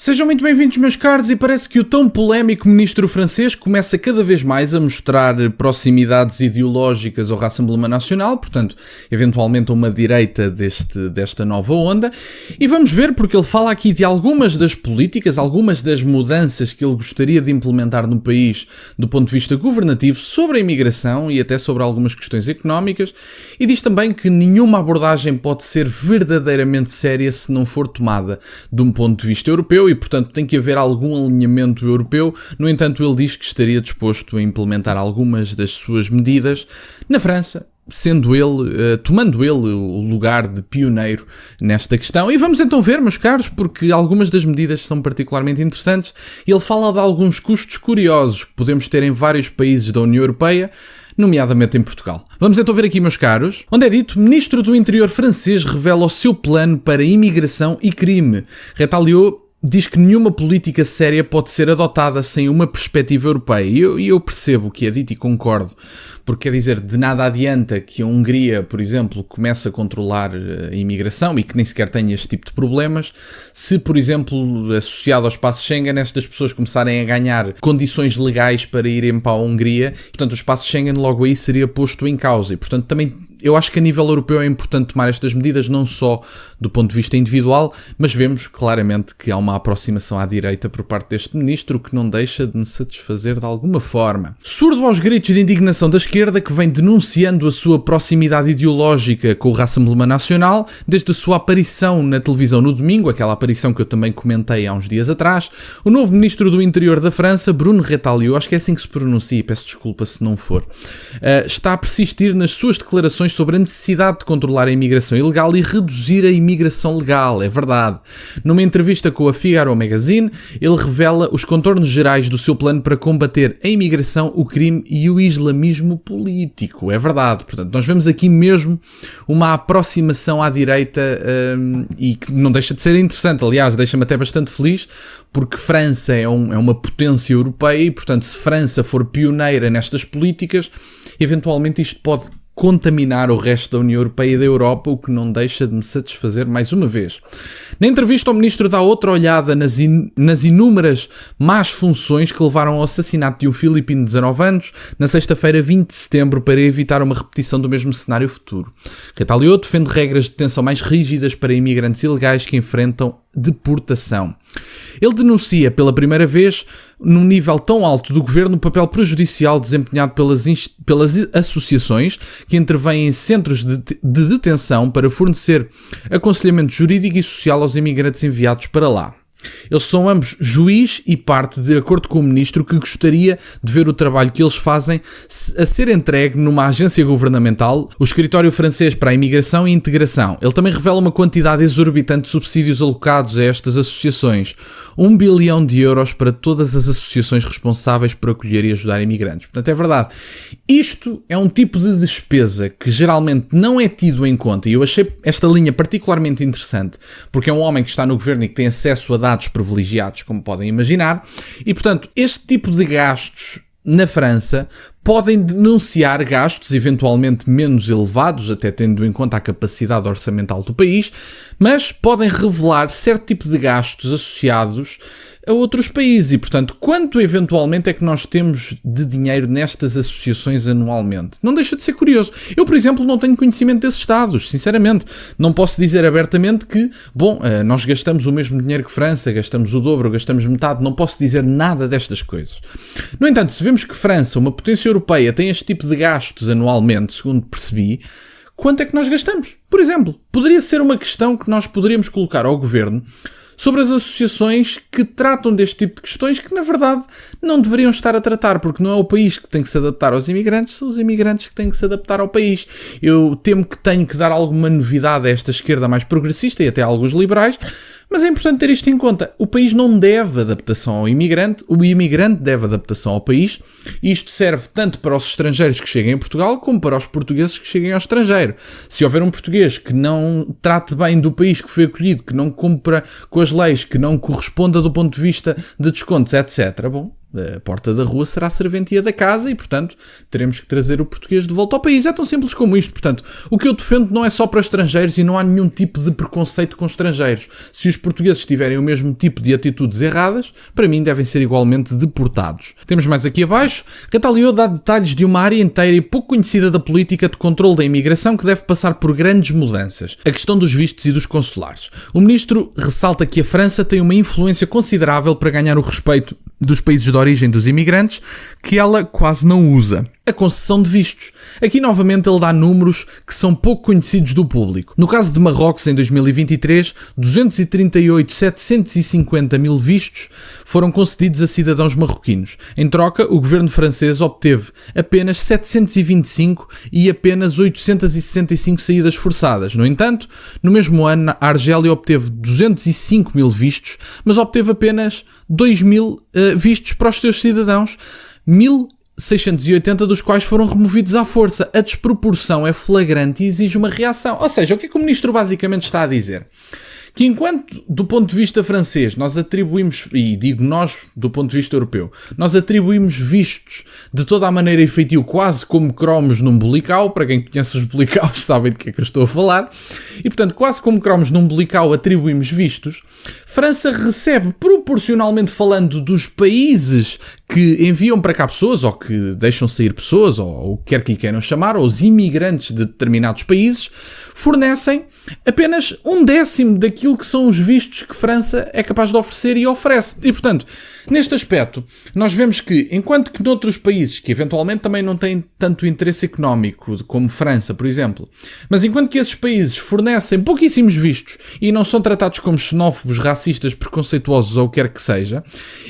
Sejam muito bem-vindos, meus caros, e parece que o tão polémico ministro francês começa cada vez mais a mostrar proximidades ideológicas ao Rassemblement National, portanto, eventualmente a uma direita desta nova onda, e vamos ver, porque ele fala aqui de algumas das políticas, algumas das mudanças que ele gostaria de implementar no país do ponto de vista governativo sobre a imigração e até sobre algumas questões económicas, e diz também que nenhuma abordagem pode ser verdadeiramente séria se não for tomada de um ponto de vista europeu, e portanto tem que haver algum alinhamento europeu. No entanto, ele diz que estaria disposto a implementar algumas das suas medidas na França, sendo ele, tomando ele o lugar de pioneiro nesta questão. E vamos então ver, meus caros, porque algumas das medidas são particularmente interessantes. Ele fala de alguns custos curiosos que podemos ter em vários países da União Europeia, nomeadamente em Portugal. Vamos então ver aqui, meus caros, onde é dito: Ministro do Interior francês revela o seu plano para imigração e crime. Retaliou diz que nenhuma política séria pode ser adotada sem uma perspectiva europeia. E eu percebo o que é dito e concordo, porque quer dizer, de nada adianta que a Hungria, por exemplo, comece a controlar a imigração e que nem sequer tenha este tipo de problemas, se, por exemplo, associado ao espaço Schengen, estas pessoas começarem a ganhar condições legais para irem para a Hungria, portanto o espaço Schengen logo aí seria posto em causa. E portanto também eu acho que a nível europeu é importante tomar estas medidas, não só do ponto de vista individual, mas vemos claramente que há uma aproximação à direita por parte deste ministro, o que não deixa de me satisfazer de alguma forma. Surdo aos gritos de indignação da esquerda, que vem denunciando a sua proximidade ideológica com o Rassemblement National, desde a sua aparição na televisão no domingo, aquela aparição que eu também comentei há uns dias atrás, o novo ministro do Interior da França, Bruno Retailleau, acho que é assim que se pronuncia, peço desculpa se não for, está a persistir nas suas declarações sobre a necessidade de controlar a imigração ilegal e reduzir a imigração legal, é verdade. Numa entrevista com a Figaro Magazine, ele revela os contornos gerais do seu plano para combater a imigração, o crime e o islamismo político, é verdade. Portanto, nós vemos aqui mesmo uma aproximação à direita e que não deixa de ser interessante, aliás, deixa-me até bastante feliz, porque França é uma potência europeia e, portanto, se França for pioneira nestas políticas, eventualmente isto pode contaminar o resto da União Europeia e da Europa, o que não deixa de me satisfazer mais uma vez. Na entrevista, o ministro dá outra olhada nas inúmeras más funções que levaram ao assassinato de um filipino de 19 anos na sexta-feira, 20 de setembro, para evitar uma repetição do mesmo cenário futuro. Retailleau defende regras de detenção mais rígidas para imigrantes ilegais que enfrentam deportação. Ele denuncia pela primeira vez, num nível tão alto do governo, o papel prejudicial desempenhado pelas associações que intervêm em centros de detenção para fornecer aconselhamento jurídico e social aos imigrantes enviados para lá. Eles são ambos juiz e parte, de acordo com o ministro, que gostaria de ver o trabalho que eles fazem a ser entregue numa agência governamental, o Escritório Francês para a Imigração e Integração. Ele também revela uma quantidade exorbitante de subsídios alocados a estas associações. 1 bilhão de euros para todas as associações responsáveis por acolher e ajudar imigrantes. Portanto, é verdade. Isto é um tipo de despesa que geralmente não é tido em conta, e eu achei esta linha particularmente interessante, porque é um homem que está no governo e que tem acesso a dados privilegiados, como podem imaginar, e portanto este tipo de gastos na França podem denunciar gastos eventualmente menos elevados, até tendo em conta a capacidade orçamental do país, mas podem revelar certo tipo de gastos associados a outros países. E, portanto, quanto eventualmente é que nós temos de dinheiro nestas associações anualmente? Não deixa de ser curioso. Eu, por exemplo, não tenho conhecimento desses dados, sinceramente. Não posso dizer abertamente que, nós gastamos o mesmo dinheiro que França, gastamos o dobro, gastamos metade, não posso dizer nada destas coisas. No entanto, se vemos que França, uma potência europeia, tem este tipo de gastos anualmente, segundo percebi, quanto é que nós gastamos? Por exemplo, poderia ser uma questão que nós poderíamos colocar ao governo sobre as associações que tratam deste tipo de questões que, na verdade, não deveriam estar a tratar, porque não é o país que tem que se adaptar aos imigrantes, são os imigrantes que têm que se adaptar ao país. Eu temo que tenho que dar alguma novidade a esta esquerda mais progressista e até a alguns liberais, mas é importante ter isto em conta. O país não deve adaptação ao imigrante, o imigrante deve adaptação ao país, e isto serve tanto para os estrangeiros que cheguem a Portugal, como para os portugueses que cheguem ao estrangeiro. Se houver um português que não trate bem do país que foi acolhido, que não cumpra com as leis, que não corresponda do ponto de vista de descontos, etc., A porta da rua será a serventia da casa e, portanto, teremos que trazer o português de volta ao país. É tão simples como isto. Portanto, o que eu defendo não é só para estrangeiros e não há nenhum tipo de preconceito com estrangeiros. Se os portugueses tiverem o mesmo tipo de atitudes erradas, para mim devem ser igualmente deportados. Temos mais aqui abaixo. Rita Leão dá detalhes de uma área inteira e pouco conhecida da política de controle da imigração que deve passar por grandes mudanças. A questão dos vistos e dos consulares. O ministro ressalta que a França tem uma influência considerável para ganhar o respeito dos países de origem dos imigrantes, que ela quase não usa. A concessão de vistos. Aqui novamente ele dá números que são pouco conhecidos do público. No caso de Marrocos, em 2023, 238.750 mil vistos foram concedidos a cidadãos marroquinos. Em troca, o governo francês obteve apenas 725 e apenas 865 saídas forçadas. No entanto, no mesmo ano, a Argélia obteve 205 mil vistos, mas obteve apenas 2.000 vistos para os seus cidadãos, 1.680 dos quais foram removidos à força. A desproporção é flagrante e exige uma reação. Ou seja, o que é que o ministro basicamente está a dizer? Que enquanto, do ponto de vista francês, nós atribuímos, e digo nós, do ponto de vista europeu, nós atribuímos vistos de toda a maneira e feitio, quase como cromos num bulical. Para quem conhece os bulicaus sabem de que é que eu estou a falar. E, portanto, quase como cromos num bulical atribuímos vistos. França recebe, proporcionalmente falando, dos países que enviam para cá pessoas, ou que deixam sair pessoas, ou o que quer que lhe queiram chamar, ou os imigrantes de determinados países, fornecem apenas 1/10 daquilo que são os vistos que França é capaz de oferecer e oferece. E, portanto, neste aspecto, nós vemos que, enquanto que noutros países, que eventualmente também não têm tanto interesse económico, como França, por exemplo, mas enquanto que esses países fornecem pouquíssimos vistos e não são tratados como xenófobos, racistas, preconceituosos ou o que quer que seja,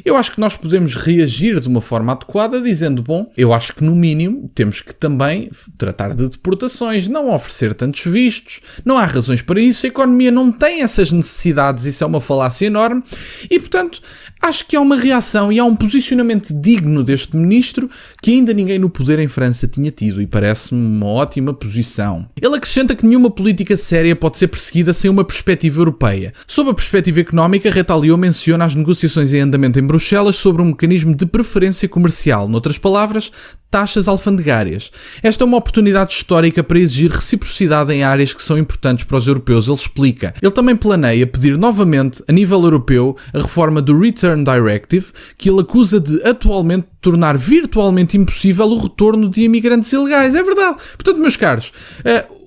eu acho que nós podemos reagir de uma forma adequada dizendo, bom, eu acho que no mínimo temos que também tratar de deportações, não oferecer tantos vistos, não há razões para isso, a economia não tem essas necessidades, isso é uma falácia enorme e, portanto, acho que há uma reação e há um posicionamento digno deste ministro que ainda ninguém no poder em França tinha tido e parece-me uma ótima posição. Ele acrescenta que nenhuma política séria pode ser perseguida sem uma perspectiva europeia. Sob a perspectiva económica, Rita Leão menciona as negociações em andamento em Bruxelas sobre um mecanismo de preferência comercial, noutras palavras, taxas alfandegárias. Esta é uma oportunidade histórica para exigir reciprocidade em áreas que são importantes para os europeus, ele explica. Ele também planeia pedir novamente, a nível europeu, a reforma do Return Directive, que ele acusa de atualmente tornar virtualmente impossível o retorno de imigrantes ilegais. É verdade. Portanto, meus caros,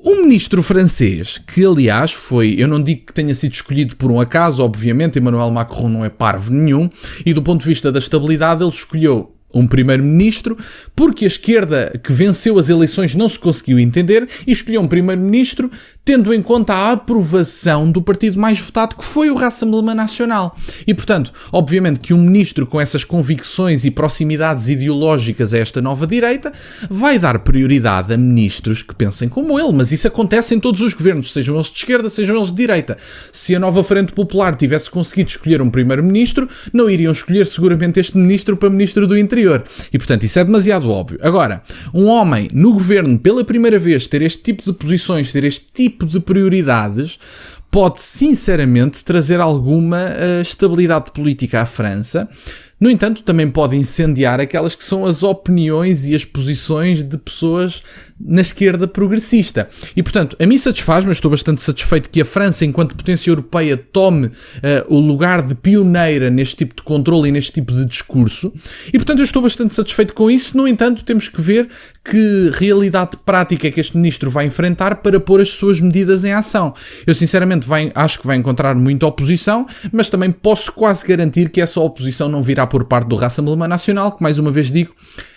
um ministro francês, que aliás foi, eu não digo que tenha sido escolhido por um acaso, obviamente, Emmanuel Macron não é parvo nenhum, e do ponto de vista da estabilidade ele escolheu um primeiro-ministro, porque a esquerda que venceu as eleições não se conseguiu entender e escolheu um primeiro-ministro tendo em conta a aprovação do partido mais votado, que foi o Rassemblement National. E, portanto, obviamente que um ministro com essas convicções e proximidades ideológicas a esta nova direita vai dar prioridade a ministros que pensem como ele, mas isso acontece em todos os governos, sejam eles de esquerda, sejam eles de direita. Se a nova Frente Popular tivesse conseguido escolher um primeiro-ministro, não iriam escolher seguramente este ministro para ministro do Interior. E, portanto, isso é demasiado óbvio. Agora, um homem no governo, pela primeira vez, ter este tipo de posições, ter este tipo de prioridades, pode sinceramente trazer alguma estabilidade política à França. No entanto, também pode incendiar aquelas que são as opiniões e as posições de pessoas na esquerda progressista. E, portanto, a mim satisfaz-me, estou bastante satisfeito que a França, enquanto potência europeia, tome o lugar de pioneira neste tipo de controle e neste tipo de discurso. E, portanto, eu estou bastante satisfeito com isso. No entanto, temos que ver que realidade prática é que este ministro vai enfrentar para pôr as suas medidas em ação. Eu, sinceramente, acho que vai encontrar muita oposição, mas também posso quase garantir que essa oposição não virá por parte do Rassemblement National, que, mais uma vez digo,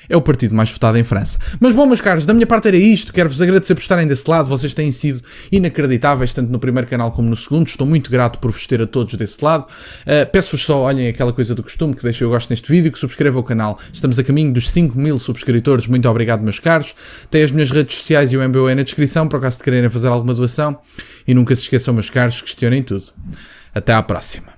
é o partido mais votado em França. Mas bom, meus caros, da minha parte era isto. Quero-vos agradecer por estarem desse lado. Vocês têm sido inacreditáveis, tanto no primeiro canal como no segundo. Estou muito grato por vos ter a todos desse lado. Peço-vos só, olhem aquela coisa do costume, que deixem o gosto neste vídeo, que subscrevam o canal. Estamos a caminho dos 5.000 subscritores. Muito obrigado, meus caros. Tem as minhas redes sociais e o MBA na descrição, para o caso de quererem fazer alguma doação. E nunca se esqueçam, meus caros, questionem tudo. Até à próxima.